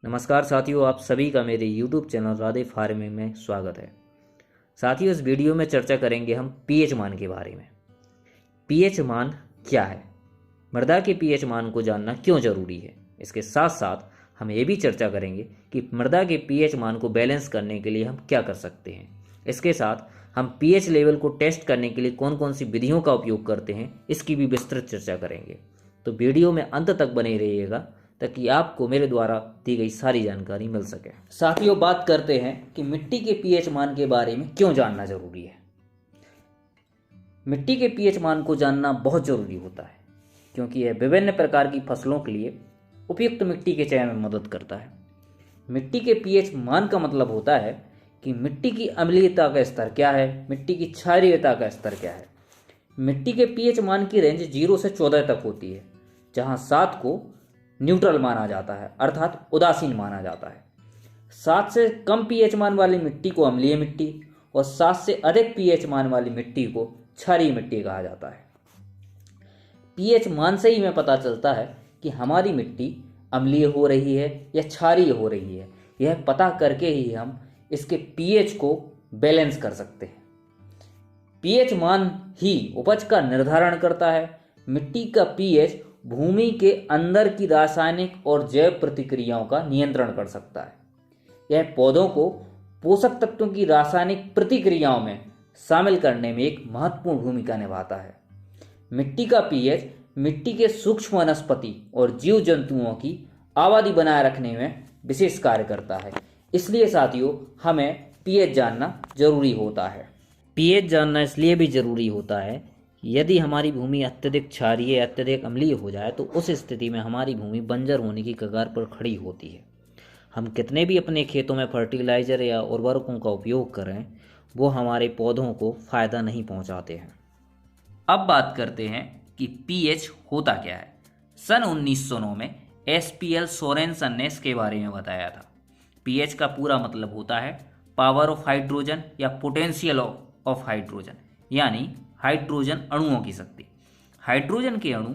नमस्कार साथियों, आप सभी का मेरे YouTube चैनल राधे फार्मिंग में स्वागत है। साथियों, इस वीडियो में चर्चा करेंगे हम पीएच मान के बारे में। पीएच मान क्या है, मृदा के पीएच मान को जानना क्यों जरूरी है। इसके साथ साथ हम ये भी चर्चा करेंगे कि मृदा के पीएच मान को बैलेंस करने के लिए हम क्या कर सकते हैं। इसके साथ हम पीएच लेवल को टेस्ट करने के लिए कौन कौन सी विधियों का उपयोग करते हैं, इसकी भी विस्तृत चर्चा करेंगे। तो वीडियो में अंत तक बने रहिएगा ताकि आपको मेरे द्वारा दी गई सारी जानकारी मिल सके। साथियों, बात करते हैं कि मिट्टी के पीएच मान के बारे में क्यों जानना जरूरी है। मिट्टी के पीएच मान को जानना बहुत जरूरी होता है क्योंकि यह विभिन्न प्रकार की फसलों के लिए उपयुक्त मिट्टी के चयन में मदद करता है। मिट्टी के पीएच मान का मतलब होता है कि मिट्टी की अम्लीयता का स्तर क्या है, मिट्टी की क्षारीयता का स्तर क्या है। मिट्टी के पीएच मान की रेंज 0 से 14 तक होती है, जहां 7 को न्यूट्रल माना जाता है अर्थात उदासीन माना जाता है। 7 से कम पीएच मान वाली मिट्टी को अम्लीय मिट्टी और 7 से अधिक पीएच मान वाली मिट्टी को क्षारीय मिट्टी कहा जाता है। पीएच मान से ही हमें पता चलता है कि हमारी मिट्टी अम्लीय हो रही है या क्षारीय हो रही है। यह पता करके ही हम इसके पीएच को बैलेंस कर सकते हैं। पीएच मान ही उपज का निर्धारण करता है। मिट्टी का पीएच भूमि के अंदर की रासायनिक और जैव प्रतिक्रियाओं का नियंत्रण कर सकता है। यह पौधों को पोषक तत्वों की रासायनिक प्रतिक्रियाओं में शामिल करने में एक महत्वपूर्ण भूमिका निभाता है। मिट्टी का पीएच मिट्टी के सूक्ष्म वनस्पति और जीव जंतुओं की आबादी बनाए रखने में विशेष कार्य करता है। इसलिए साथियों, हमें पीएच जानना जरूरी होता है। पीएच जानना इसलिए भी जरूरी होता है, यदि हमारी भूमि अत्यधिक क्षारीय या अत्यधिक अम्लीय हो जाए तो उस स्थिति में हमारी भूमि बंजर होने की कगार पर खड़ी होती है। हम कितने भी अपने खेतों में फर्टिलाइजर या उर्वरकों का उपयोग करें, वो हमारे पौधों को फ़ायदा नहीं पहुंचाते हैं। अब बात करते हैं कि पीएच होता क्या है। सन 1909 में एसपीएल सोरेनसन ने इसके बारे में बताया था। पीएच का पूरा मतलब होता है पावर ऑफ हाइड्रोजन या पोटेंशियल ऑफ हाइड्रोजन, यानी हाइड्रोजन अणुओं की शक्ति। हाइड्रोजन के अणु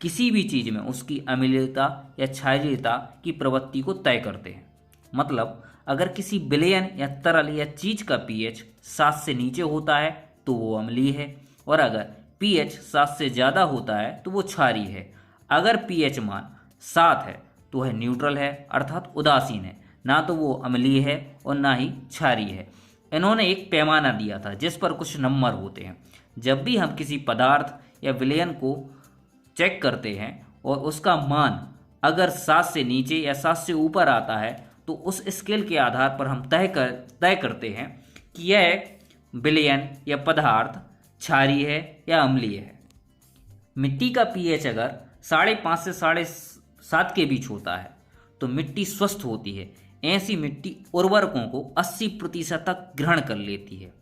किसी भी चीज में उसकी अम्लीयता या क्षारीयता की प्रवृत्ति को तय करते हैं। मतलब अगर किसी विलयन या तरल या चीज का पीएच 7 से नीचे होता है तो वो अम्लीय है, और अगर पीएच 7 से ज्यादा होता है तो वो क्षारीय है। अगर पीएच मान 7 है तो वह न्यूट्रल है अर्थात उदासीन है, ना तो वो अम्लीय है और ना ही क्षारीय है। इन्होंने एक पैमाना दिया था जिस पर कुछ नंबर होते हैं। जब भी हम किसी पदार्थ या विलयन को चेक करते हैं और उसका मान अगर 7 से नीचे या 7 से ऊपर आता है तो उस स्केल के आधार पर हम तय करते हैं कि यह विलयन या पदार्थ क्षारीय है या अम्लीय है। मिट्टी का पीएच अगर 5.5 से 7.5 के बीच होता है तो मिट्टी स्वस्थ होती है। ऐसी मिट्टी उर्वरकों को 80% तक ग्रहण कर लेती है।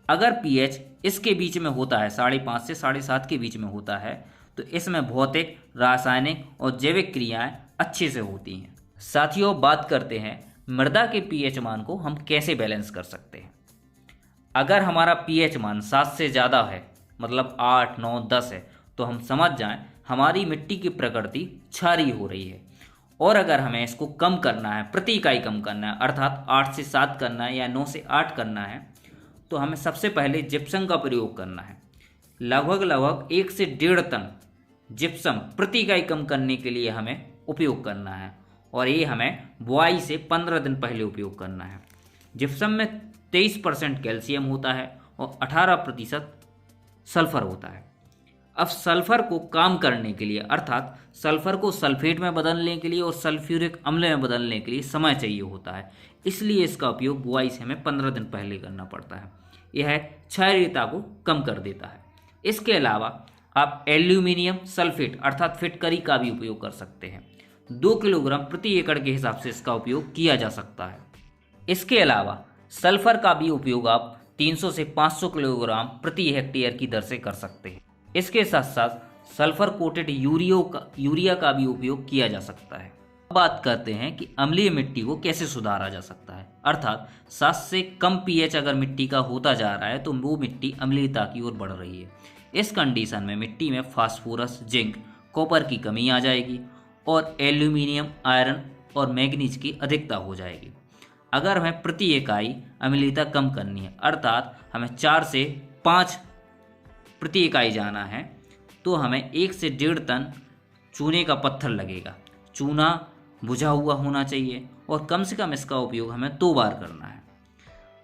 अगर पीएच इसके बीच में होता है, 5.5 से 7.5 के बीच में होता है, तो इसमें भौतिक, रासायनिक और जैविक क्रियाएं अच्छे से होती हैं। साथियों, बात करते हैं मृदा के पीएच मान को हम कैसे बैलेंस कर सकते हैं। अगर हमारा पीएच मान 7 से ज़्यादा है, मतलब 8, 9, 10 है, तो हम समझ जाएं हमारी मिट्टी की प्रकृति क्षारीय हो रही है। और अगर हमें इसको कम करना है, प्रति इकाई कम करना है, अर्थात 8 से 7 करना है या 9 से 8 करना है, तो हमें सबसे पहले जिप्सम का प्रयोग करना है। लगभग 1 से 1.5 टन जिप्सम प्रति इकाई कम करने के लिए हमें उपयोग करना है, और ये हमें बुआई से 15 दिन पहले उपयोग करना है। जिप्सम में 23% कैल्शियम होता है और 18% सल्फर होता है। अब सल्फर को काम करने के लिए, अर्थात सल्फर को सल्फेट में बदलने के लिए और सल्फ्यूरिक अम्ल में बदलने के लिए समय चाहिए होता है। इसलिए इसका उपयोग बुआई से हमें 15 दिन पहले करना पड़ता है। यह क्षारीयता को कम कर देता है। इसके अलावा आप एल्यूमिनियम सल्फेट अर्थात फिटकरी का भी उपयोग कर सकते हैं। 2 किलोग्राम प्रति एकड़ के हिसाब से इसका उपयोग किया जा सकता है। इसके अलावा सल्फर का भी उपयोग आप 300 से 500 किलोग्राम प्रति हेक्टेयर की दर से कर सकते हैं। इसके साथ साथ सल्फर कोटेड यूरिया का भी उपयोग किया जा सकता है। अब बात करते हैं कि अम्लीय मिट्टी को कैसे सुधारा जा सकता है। अर्थात 7 से कम पीएच अगर मिट्टी का होता जा रहा है तो वो मिट्टी अम्लीयता की ओर बढ़ रही है। इस कंडीशन में मिट्टी में फास्फोरस, जिंक, कॉपर की कमी आ जाएगी और एल्यूमिनियम, आयरन और मैग्नीज की अधिकता हो जाएगी। अगर हमें प्रति इकाई अम्लीयता कम करनी है, अर्थात हमें 4 से 5 प्रति इकाई जाना है, तो हमें 1 से 1.5 टन चूने का पत्थर लगेगा। चूना बुझा हुआ होना चाहिए और कम से कम इसका उपयोग हमें 2 बार करना है।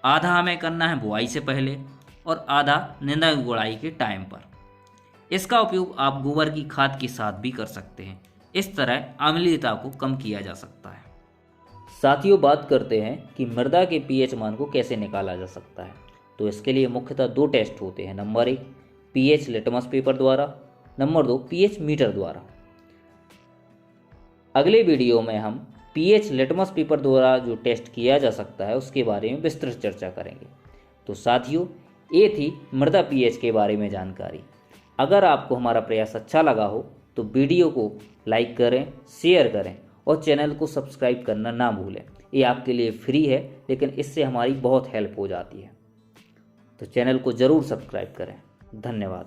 आधा हमें करना है बुआई से पहले और आधा निंदा गुड़ाई के टाइम पर। इसका उपयोग आप गोबर की खाद के साथ भी कर सकते हैं। इस तरह अम्लीयता को कम किया जा सकता है। साथियों, बात करते हैं कि मृदा के पीएच मान को कैसे निकाला जा सकता है। तो इसके लिए मुख्यतः 2 टेस्ट होते हैं। नंबर 1 पीएच लिटमस पेपर द्वारा, नंबर 2 पीएच मीटर द्वारा। अगले वीडियो में हम पीएच लिटमस पेपर द्वारा जो टेस्ट किया जा सकता है उसके बारे में विस्तृत चर्चा करेंगे। तो साथियों, ये थी मृदा पीएच के बारे में जानकारी। अगर आपको हमारा प्रयास अच्छा लगा हो तो वीडियो को लाइक करें, शेयर करें और चैनल को सब्सक्राइब करना ना भूलें। ये आपके लिए फ्री है, लेकिन इससे हमारी बहुत हेल्प हो जाती है। तो चैनल को ज़रूर सब्सक्राइब करें। धन्यवाद।